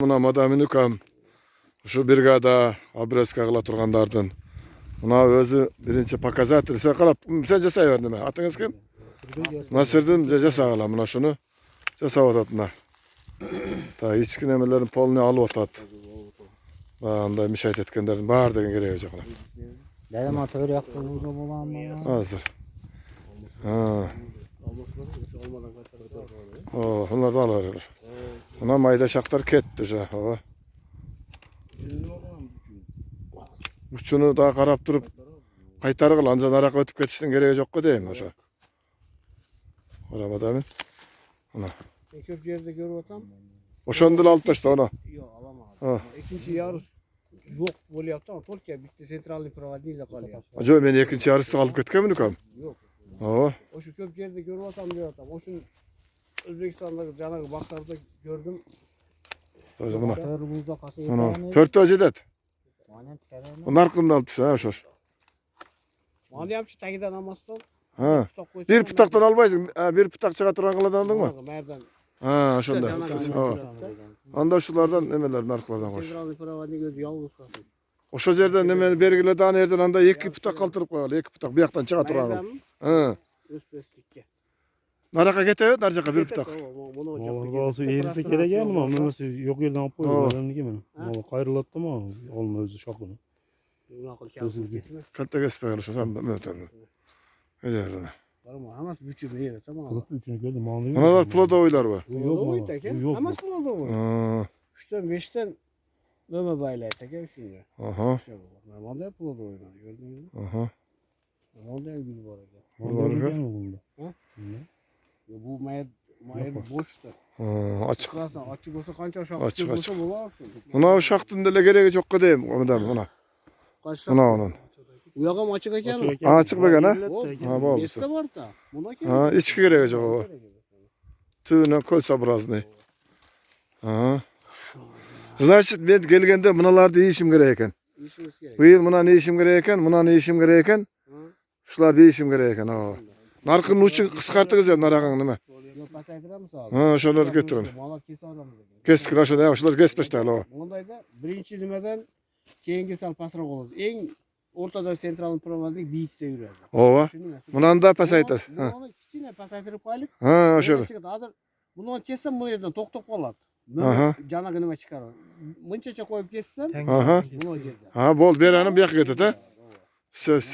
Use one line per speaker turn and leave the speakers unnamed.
Muna Madamin ukam şu brigada Abreska kıla turgandardın. Muna özü birinci pokazator. Sen kalap, sen jasayverdin mi? Atыңыз kim? Nasırdım jasagala muna şunu. Jasavatat muna. Ta içki nemelerin polunu alıp otat. Anda müşahit etkenlerin bağır degen gereği yok.
Dedem atır yaktığımızda bulan mı?
Hazır. Ha. Bunlar da alırlar. Buna mayda şaklar ketdi ja. Uçunu daha qarap durup qaytargıl anca narak ötüp ketiştin gereği yok ko deyim oşa. Qaramadı mı? Ana.
Köp yerde görüp otam.
Oşondan alıp taştı ona.
Yok alamadım. İkinci yarış yok böyle yaptı ama Türkiye bitti sentralli provodniyle kalıyor.
Acaba beni ikinci yarışta alıp ketken mi nukam?
Yok.
Oo.
O şu köp yerde görüp otam diyor otam. O şu Özbekistan'daki canı baklarda gördüm.
O zaman.
Kırmızı kasayı
Ana.
tane.
Törtü acedet.
Manem çıkarayım.
O narkından alıp taştı ha şoş.
Manem şu tagiden almasın.
Ha. Bir pıtaktan albaysın. Bir pıtak çığa turan kıladan aldın mı?
Merdan.
Ha şunda. Anda şulardan nemeler narklardan koş.
Sentralli provodni gözü yalnız kalsın.
Oşo yerden nemeni belgiledi ana yerden anda iki pıtak kaldırıp koyalı. İki pıtak bir yaktan çığa turan.
Merdan
Ha.
Özbekistik'e.
Naraka getevet narcaka bir pıtak.
Olası eğilse gerek ama memesi yok yerden alıp koyuyor. Ben gibi. Ama kayrılattı mı? Olmaz şapını.
Katta kespe şu sen möten. Ederine.
Ama bütçü bir evet tamam.
Kılıklı üçünü gördüm. Anlıyor
Ona da pula da oylar var.
Yok mu? Yok.
Ama nasıl oldu bu?
Ha.
3'ten 5'ten böyle bayla teke üçüncü.
Aha.
Normalde hep burada oynar. Gördünüz mü?
Aha.
Normalde en gül bu arada.
Var mı bunda?
Bu mayır boştu.
Açık.
Açık olsa kança şak.
Açık,
olsa bu var.
Buna uşaktın dele gereği çok kadayım. Ondan buna. Buna onun.
Uyagam açık eken mi?
Açık be gene. Ha bu oldu.
Beste var da. Buna ki.
Ha içki gereği çok o. Tüyüne koysa biraz ne. Ha. Значит ben gelgende bunalarda işim gereken.
İşimiz gerek.
Buyur buna ne işim gereken, buna ne işim gereken. Şular da işim gereken ha. Narkın uçun kıskartınız ya narakın değil mi?
Yok pasaydıra mı sağ ol?
Ha şunları getirin.
Malak kes aramızda.
Keskin aşağıda ya şunları kesmişler o.
Bundayda birinci nimeden keyingi sal pasrak olur. En ortada sentralın provodnik büyükte yürüyor.
Ova. Bundan da pasaytas.
Ha. Bunu kiçine pasaytırıp koyalım.
Ha şöyle.
Bunu kessem bunu yerden tok kalır.
Aha.
Cana günüme çıkarır. Mınçaça koyup kessem
Aha.
bunu geldi.
Ha bol bir anım bir yakıt ha. Söz.